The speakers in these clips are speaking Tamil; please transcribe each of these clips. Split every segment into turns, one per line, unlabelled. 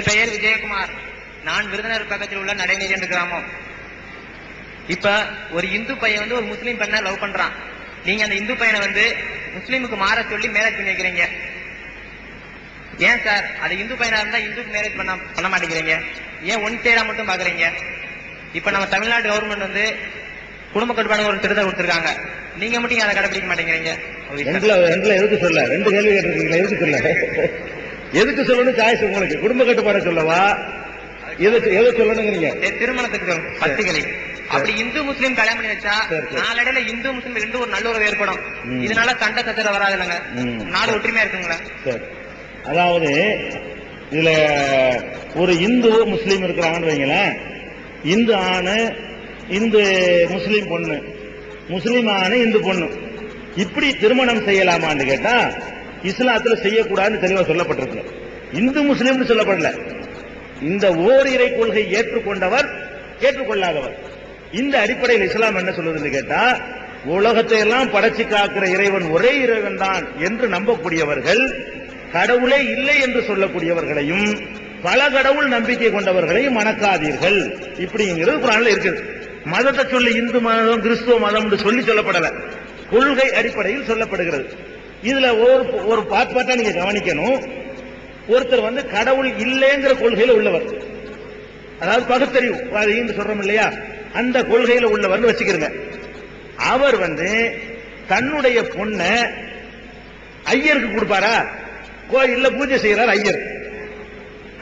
பெயர் விஜயகுமார். நான் விருதுநகர் பக்கத்தில் உள்ள நடைநீர் என்ற கிராமம். இப்ப ஒரு இந்து பையன் ஒரு முஸ்லீம் பெண்ணை லவ் பண்றான். நீங்க அந்த இந்து பையனை முஸ்லீமுக்கு மாற சொல்லி மேரேஜ் பண்ணி வைக்கிறீங்க. ஏன் சார் அது இந்து பையனா இருந்தா இந்துக்கு மேரேஜ் பண்ண மாட்டேங்கிறீங்க? ஏன் ஒன் சைடா மட்டும் பாக்குறீங்க? இப்ப நம்ம தமிழ்நாடு கவர்மெண்ட் குடும்ப கட்டுப்பாடு ஒரு திட்டத்தை கொடுத்திருக்காங்க. நீங்க மட்டும் அதை கடைபிடிக்க மாட்டேங்கிறீங்க.
எதுக்கு சொல்ல? ரெண்டு கேள்வி கேட்டிருக்கீங்களா? எதுக்கு சொல்ல? எதுக்கு சொல்லணும்? சாய்ஸ் உங்களுக்கு. குடும்ப கட்டுப்பாடு சொல்லவா? எது சொல்லணுங்கிறீங்க?
திருமணத்துக்கு பத்திகளை அப்படி இந்து முஸ்லீம் கல்யாணம் பண்ணி வச்சா நாளடைல இந்து முஸ்லீம் ரெண்டு ஒரு நல்லுறவு ஏற்படும். இதனால சண்டை சச்சர வராது இல்லைங்க. நாடு ஒற்றுமையா இருக்குங்களா?
அதாவது இதுல ஒரு இந்து முஸ்லீம் இருக்கிறாங்கன்னு வைங்களேன். இந்து ஆணு இந்து முஸ்லீம் பொண்ணு, முஸ்லீம் ஆணு இந்து பொண்ணு, இப்படி திருமணம் செய்யலாமான்னு கேட்டா இஸ்லாத்துல செய்யக்கூடாதுன்னு தெளிவா சொல்லப்பட்டிருக்கு. இந்து முஸ்லீம் சொல்லப்படல. இந்த ஓரிரை கொள்கை ஏற்றுக்கொண்டவர் ஏற்றுக்கொள்ளாதவர், இந்த அடிப்படையில் இஸ்லாம் என்ன சொல்லுதுன்னு கேட்டா, உலகத்தை எல்லாம் படைச்சு காக்கிற இறைவன் ஒரே இறைவன் தான் என்று நம்பக்கூடியவர்கள், கடவுளே இல்லை என்று சொல்லக்கூடியவர்களையும் பல கடவுள் நம்பிக்கை கொண்டவர்களையும் மணக்காதீர்கள் இப்படிங்கிறது குர்ஆன்ல இருக்குது. மதத்தை சொல்லி இந்து மதம் கிறிஸ்துவ மதம் சொல்லி சொல்லப்படல, கொள்கை அடிப்படையில் சொல்லப்படுகிறது. இதுல ஒரு பாட்டா நீங்க கவனிக்கணும். ஒருத்தர் கடவுள் இல்லைங்கிற கொள்கையில உள்ளவர், அதாவது பகுத்தறிவு சொல்றோம் இல்லையா, அந்த கொள்கையில உள்ளவர் வச்சுக்கிறங்க. அவர் தன்னுடைய பொண்ணை ஐயருக்கு கொடுப்பாரா? கோயில்ல பூஜை செய்யறார் ஐயர்,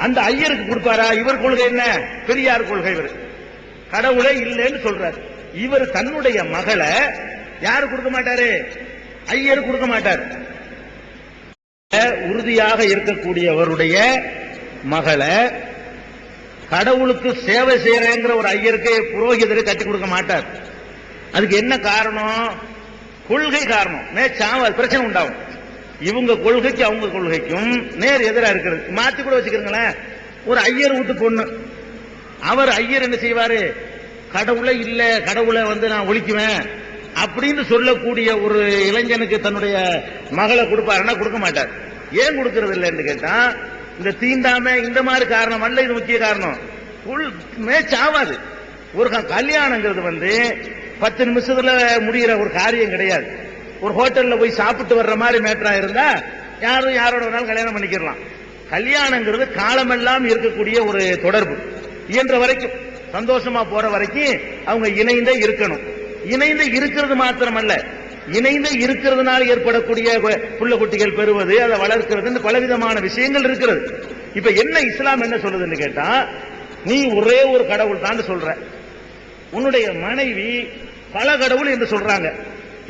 அந்த ஐயருக்கு கொடுப்பாரா? இவர் கொள்கை என்ன? பெரியார் கொள்கை. இவர் கடவுளே இல்லைன்னு சொல்றார். இவர் தன்னுடைய மகளை யாரு கொடுக்க மாட்டாரு? ஐயர் கொடுக்க மாட்டார். உறுதியாக இருக்கக்கூடியவருடைய மகளை கடவுளுக்கு சேவை செய்யறேங்கிற ஒரு ஐயருக்கு புரோகிதரை கட்டி கொடுக்க மாட்டார். அதுக்கு என்ன காரணம்? கொள்கை காரணம். பிரச்சனை உண்டாகும். இவங்க கொள்கைக்கு அவங்க கொள்கைக்கும் நேர் எதிராக இருக்கிறது. மாத்தி கூட வச்சுக்கிறீங்களேன். ஒரு ஐயர் வீட்டு பொண்ணு, அவர் ஐயர் என்ன செய்வாரு? கடவுளை இல்ல, கடவுளை நான் ஒழிக்குவேன் அப்படின்னு சொல்லக்கூடிய ஒரு இளைஞனுக்கு தன்னுடைய மகளை கொடுப்பாருன்னா கொடுக்க மாட்டார். ஏன் கொடுக்கறது இல்லைன்னு கேட்டா, இந்த தீண்டாம இந்த மாதிரி காரணம் அல்ல. இது முக்கிய காரணம். மேட்ச் ஆகாது. ஒரு கல்யாணங்கிறது 10 நிமிஷத்துல முடிகிற ஒரு காரியம் கிடையாது. ஒரு ஹோட்டல்ல போய் சாப்பிட்டு வர்ற மாதிரி மேட்டரா இருந்தா யாரும் யாரோட வேணாலும் கல்யாணம் பண்ணிக்கலாம். கல்யாணங்கிறது காலமெல்லாம் இருக்கக்கூடிய ஒரு தொடர்பு. இயன்ற வரைக்கும் சந்தோஷமா போற வரைக்கும் அவங்க இணைந்தே இருக்கணும். இணைந்து இருக்கிறது மாத்திரமல்ல, இணைந்து இருக்கிறதுனால ஏற்படக்கூடிய புள்ள குட்டிகள் பெறுவது, அதை வளர்க்கிறது, பலவிதமான விஷயங்கள் இருக்கிறது. இப்ப என்ன இஸ்லாம் என்ன சொல்லுதுன்னு கேட்டா, நீ ஒரே ஒரு கடவுள் தான் சொல்ற, உன்னுடைய மனைவி பல கடவுள் என்று சொல்றாங்க.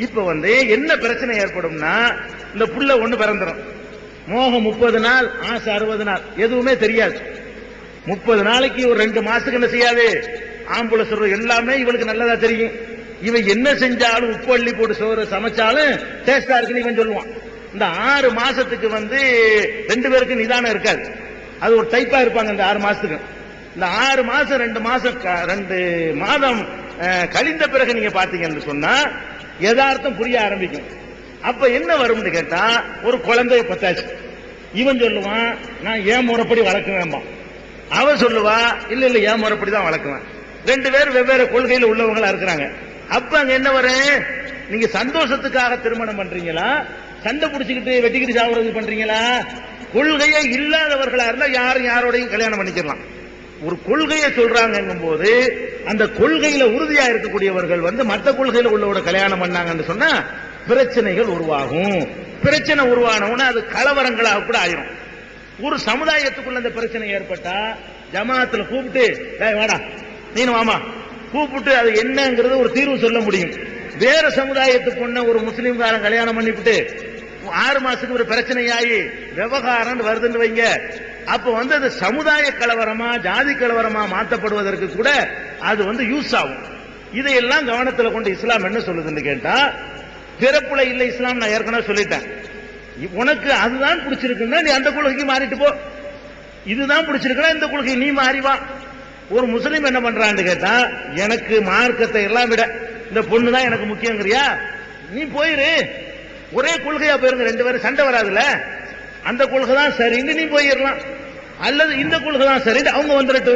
இப்ப என்ன பிரச்சனை ஏற்படும்னா, இந்த புள்ள ஒண்ணு பிறந்துடும். மோகம் 30 நாள், ஆசை 60 நாள், எதுவுமே தெரியாது. 30 நாளைக்கு ஒரு 2 மாசத்துக்கு என்ன செய்யாது? ஆம்புல சொல்ற எல்லாமே இவளுக்கு நல்லதா தெரியும். இவன் என்ன செஞ்சாலும் உப்பு அள்ளி போட்டு சோறு சமைச்சாலும் டேஸ்டா இருக்குன்னு இவன் சொல்லுவான். இந்த 6 மாசத்துக்கு 2 பேருக்கு நிதானம் இருக்காது. அது ஒரு டைப்பா இருப்பாங்க. இந்த 6 மாசத்துக்கு, இந்த 6 மாசம் 2 மாதம் கழிந்த பிறகு நீங்க பாத்தீங்கன்னு சொன்னா யதார்த்தம் புரிய ஆரம்பிக்கும். அப்ப என்ன வரும்னு கேட்டா, ஒரு குழந்தைய பத்தாச்சு. இவன் சொல்லுவான், நான் ஏன் முறைப்படி வளர்க்குவேன். அவன் சொல்லுவா, இல்ல இல்ல ஏன் முறைப்படி தான் வளர்க்குவேன். 2 பேரும் வெவ்வேறு கொள்கையில உள்ளவங்களா இருக்கிறாங்க. அப்ப அங்க என்ன வரும்? நீங்க சந்தோஷத்துக்காக திருமணம் பண்றீங்களா, சண்டை பிடிச்சுக்கிட்டு வெட்டிக்கிட்டு சாப்பிடுறது பண்றீங்களா? கொள்கையே இல்லாதவர்களா இருந்தா யாரும் யாரோடையும் கல்யாணம் பண்ணிக்கலாம். ஒரு கொள்கையை சொல்றாங்கும் போது அந்த கொள்கையில உறுதியா இருக்கக்கூடியவர்கள் மற்ற கொள்கையில உள்ளவோட கல்யாணம் பண்ணாங்கன்னு சொன்னா பிரச்சனைகள் உருவாகும். பிரச்சனை உருவானவுன்னா அது கலவரங்களாக கூட ஆயிரும். ஒரு சமுதாயத்துக்குள்ள அந்த பிரச்சனை ஏற்பட்டா ஜமாத்துல கூப்பிட்டு, வாடா நீனு வாமா கூப்பிட்டு அது என்னங்கிறது ஒரு தீர்வு சொல்ல முடியும். வேற சமுதாயத்துக்கு ஒண்ணு ஒரு முஸ்லீம்காரன் கல்யாணம் பண்ணிவிட்டு 6 மாசத்துக்கு ஒரு பிரச்சனையாகி விவகாரம் வருதுன்னு வைங்க. அப்ப அது சமுதாய கலவரமா ஜாதி கலவரமா மாற்றப்படுவதற்கு கூட அது யூஸ் ஆகும். இதையெல்லாம் கவனத்தில் கொண்டு இஸ்லாம் என்ன சொல்லுதுன்னு கேட்டா, பிறப்புல இல்ல இஸ்லாம். நான் ஏற்கனவே சொல்லிட்டேன், உனக்கு அதுதான் பிடிச்சிருக்குன்னா நீ அந்த கொள்கைக்கு மாறிட்டு போ. இதுதான் பிடிச்சிருக்குன்னா இந்த கொள்கை நீ மாறிவா. ஒரு முஸ்லீம் என்ன பண்றான்னு கேட்டா, எனக்கு மார்க்கத்தை எல்லாம் விட இந்த பொண்ணு தான் எனக்கு முக்கியங்கிறியா, நீ போயிரு. ஒரே கொள்கையா போயிருங்க, 2 பேரும் சண்டை வராதுல. அந்த கொள்கை தான் சரின்னு நீ போயிடலாம். அல்லது இந்த கொள்கை தான் சரி அவங்க வந்துட்டு.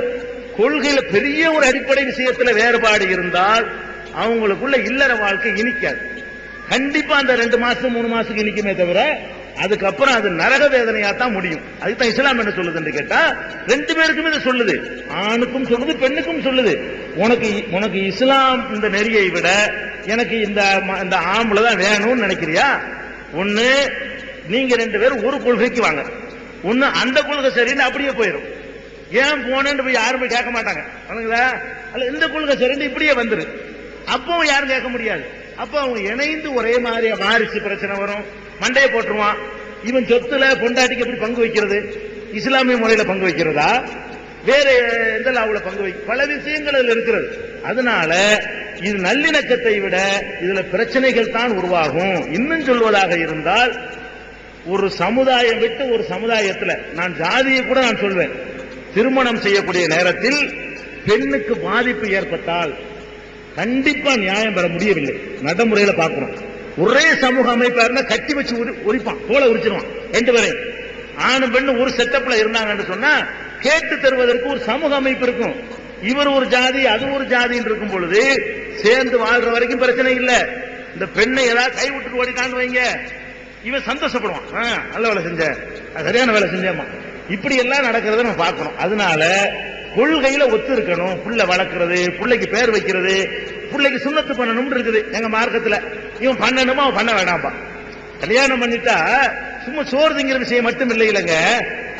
கொள்கையில பெரிய ஒரு அடிப்படை விஷயத்துல வேறுபாடு இருந்தால் அவங்களுக்குள்ள இல்லற வாழ்க்கை இனிக்காது. கண்டிப்பா அந்த 2 மாசம் 3 மாசத்துக்கு இனிக்குமே தவிர அதுக்கப்புறம் அது நரக வேதனையா தான் முடியும். அதுதான் இஸ்லாம் என்ன சொல்லுதுன்னு கேட்டா 2 பேருக்குமே இதை சொல்லுது. ஆணுக்கும் சொல்லுது, பெண்ணுக்கும் சொல்லுது. உனக்கு இஸ்லாம் இந்த நெறியை விட எனக்கு இந்த ஆம்பளை தான் வேணும்னு நினைக்கிறியா? ஒண்ணு நீங்க 2 பேரும் ஒரு கொள்கைக்கு வாங்க. ஒண்ணு அந்த கொள்கை சரின்னு அப்படியே போயிடும். ஏன் போனேன்னு போய் யாரும் போய் கேட்க மாட்டாங்க. அல்ல இந்த கொள்கை சரின்னு இப்படியே வந்துரு. அப்போ யாரும் கேட்க முடியாது. அப்ப அவங்க இணைந்து ஒரே மாதிரி வாரிசு பிரச்சனை வரும். மண்டையை போட்டுருவான். இவன் சொத்துல பொண்டாட்டிக்கு எப்படி பங்கு வைக்கிறது? இஸ்லாமிய முறையில பங்கு வைக்கிறதா, வேற எந்த லாவுல பங்கு வை, பல விஷயங்கள் அதுல இருக்கிறது. அதனால இது நல்லிணக்கத்தை விட இதுல பிரச்சனைகள் தான் உருவாகும். இன்னும் சொல்வதாக இருந்தால் ஒரு சமுதாயம் விட்டு ஒரு சமுதாயத்துல, நான் ஜாதியை கூட நான் சொல்வேன், திருமணம் செய்யக்கூடிய நேரத்தில் பெண்ணுக்கு பாதிப்பு ஏற்பட்டால் கண்டிப்பா நியாயம் பெற முடியவில்லை. நடைமுறையில பார்க்கிறோம். ஒரே சமூக அமைப்பா இருந்தா கட்டி வச்சு உரிப்பான், தோலை உரிச்சிருவான் 2 பேரையும். ஆணும் பெண்ணு ஒரு செட்டப்ல இருந்தாங்கன்னு சொன்னா கேட்டு தருவதற்கு ஒரு சமூக அமைப்பு இருக்கும். இவர் ஒரு ஜாதி அது ஒரு ஜாதின்னு இருக்கும் பொழுது சேர்ந்து வாழ்ற வரைக்கும் பிரச்சனை இல்ல. இந்த பெண்ணை ஏதாவது கை விட்டுட்டு ஓடிட்டான்னு வைங்க, இவன் சந்தோஷப்படுவான். நல்ல வேலை செஞ்ச, சரியான வேலை செஞ்சேமா. இப்படி எல்லாம் நடக்கிறத நம்ம பார்க்கணும். அதனால கொள்கையில ஒத்து இருக்கணும். புள்ள வளர்க்கிறது, பிள்ளைக்கு பேர் வைக்கிறது, பிள்ளைக்கு சுண்ணத்து பண்ணணும் இருக்குது எங்க மார்க்கத்துல. இவன் பண்ணணுமா அவன் பண்ண வேண்டாம்பா. கல்யாணம் பண்ணிட்டா சும்மா சோறு திங்கிற விஷயம் மட்டும் இல்லை இல்லைங்க.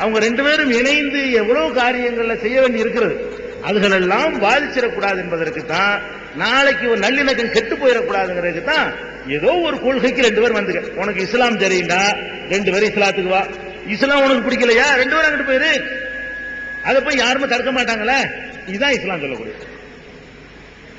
அவங்க 2 பேரும் இணைந்து எவ்வளவு காரியங்கள்ல செய்ய வேண்டி இருக்கிறது. அதுகளெல்லாம் பாதிச்சிடக்கூடாது என்பதற்கு தான், நாளைக்கு ஒரு நல்லிணக்கம் கெட்டு போயிடக்கூடாதுங்கிறதுக்கு தான் ஏதோ ஒரு கொள்கைக்கு 2 பேர் வந்துங்க. உனக்கு இஸ்லாம் தெரியுண்டா 2 பேரும் இஸ்லாத்துக்கு வா. இஸ்லாம் உனக்கு பிடிக்கலையா 2 பேரும் அங்கிட்டு போயிரு. அதை போய் யாருமே தடுக்க மாட்டாங்களே. இதுதான் இஸ்லாம் சொல்லக்கூடிய